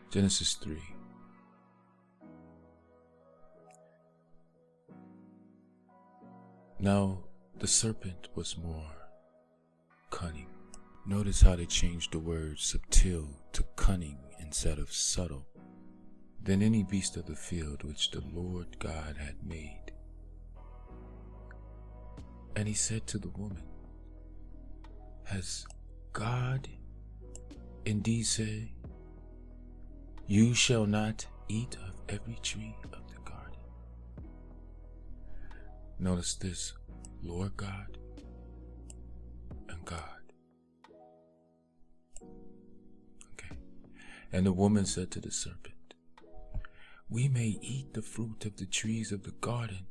Genesis 3. Now the serpent was more cunning. Notice how they changed the word subtil to cunning instead of subtle than any beast of the field which the Lord God had made. And he said to the woman, has God indeed said, you shall not eat of every tree of the garden? Notice this, Lord God and God. Okay. And the woman said to the serpent, we may eat the fruit of the trees of the garden,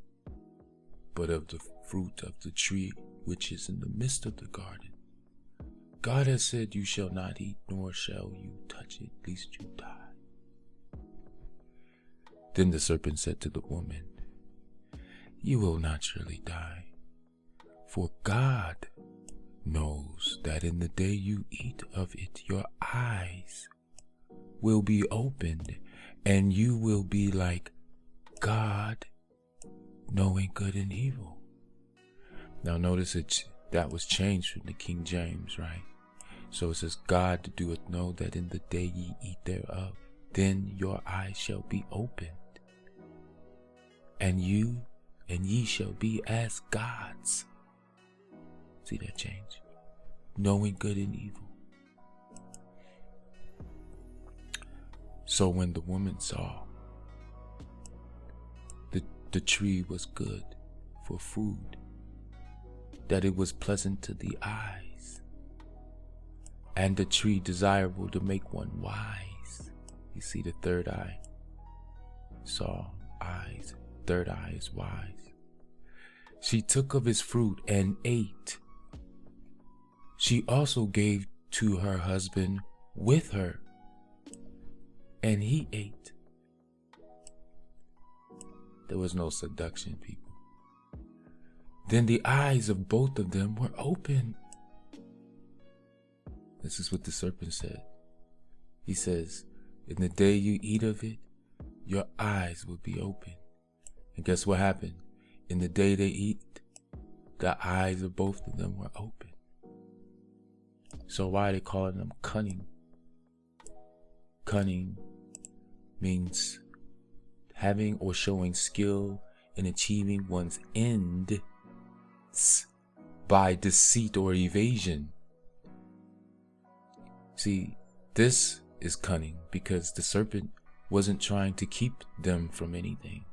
but of the fruit of the tree which is in the midst of the garden, God has said, you shall not eat, nor shall you touch it, lest you die. Then the serpent said to the woman, you will not surely die, for God knows that in the day you eat of it, your eyes will be opened, and you will be like God, knowing good and evil. Now notice that was changed from the King James, right? So it says, God doeth know that in the day ye eat thereof, then your eyes shall be opened, and ye shall be as gods. See that change? Knowing good and evil. So when the woman saw the tree was good for food, that it was pleasant to the eyes, and the tree desirable to make one wise. You see, the third eye saw eyes, third eye is wise. She took of its fruit and ate. She also gave to her husband with her, and he ate. There was no seduction, people. Then the eyes of both of them were open. This is what the serpent said. He says, in the day you eat of it, your eyes will be open. And guess what happened? In the day they eat, the eyes of both of them were open. So why are they calling them cunning? Cunning means having or showing skill in achieving one's ends by deceit or evasion. See, this is cunning because the serpent wasn't trying to keep them from anything.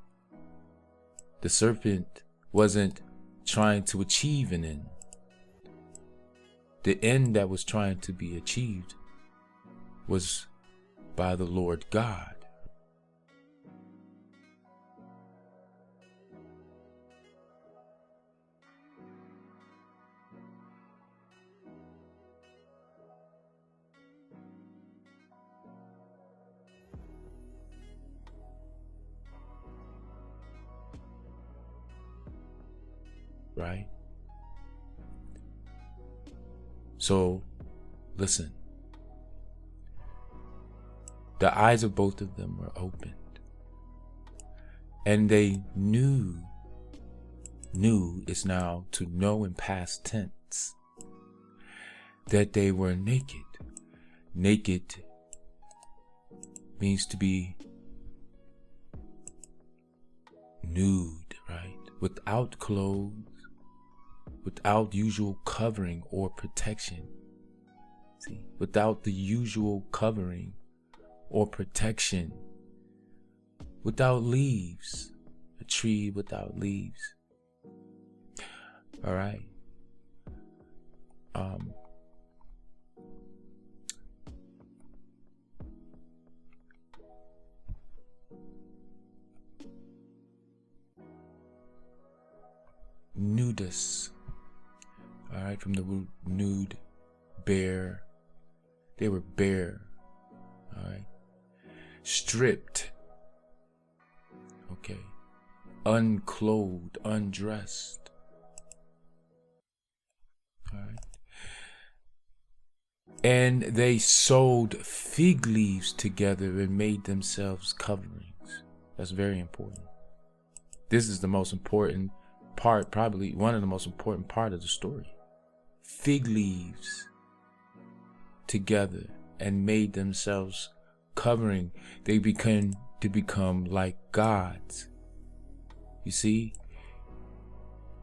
The serpent wasn't trying to achieve an end. The end that was trying to be achieved was by the Lord God. Right? So, listen. The eyes of both of them were opened, and they knew is now to know in past tense, that they were naked. Naked means to be nude, right? Without clothes, without usual covering or protection. See, without the usual covering or protection, without leaves, a tree without leaves. All right. Nudus. All right, from the root nude, bare. They were bare. All right. Stripped. Okay. Unclothed, undressed. All right. And they sewed fig leaves together and made themselves coverings. That's very important. This is the most important part, probably one of the most important part of the story. Fig leaves together and made themselves covering. They became to become like gods. You see?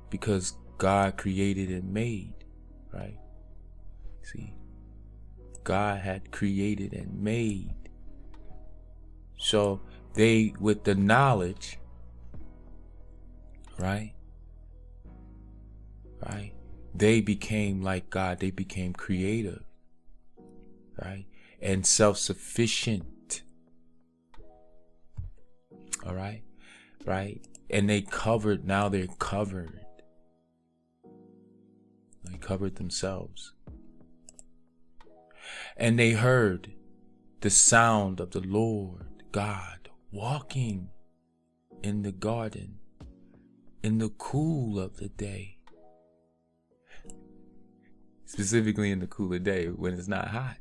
Because God created and made, right? See? God had created and made. So they, with the knowledge, right? Right? They became like God. They became creative, right? And self-sufficient. All right? Right? And they covered, now they're covered. They covered themselves. And they heard the sound of the Lord God walking in the garden in the cool of the day. Specifically in the cooler day when it's not hot.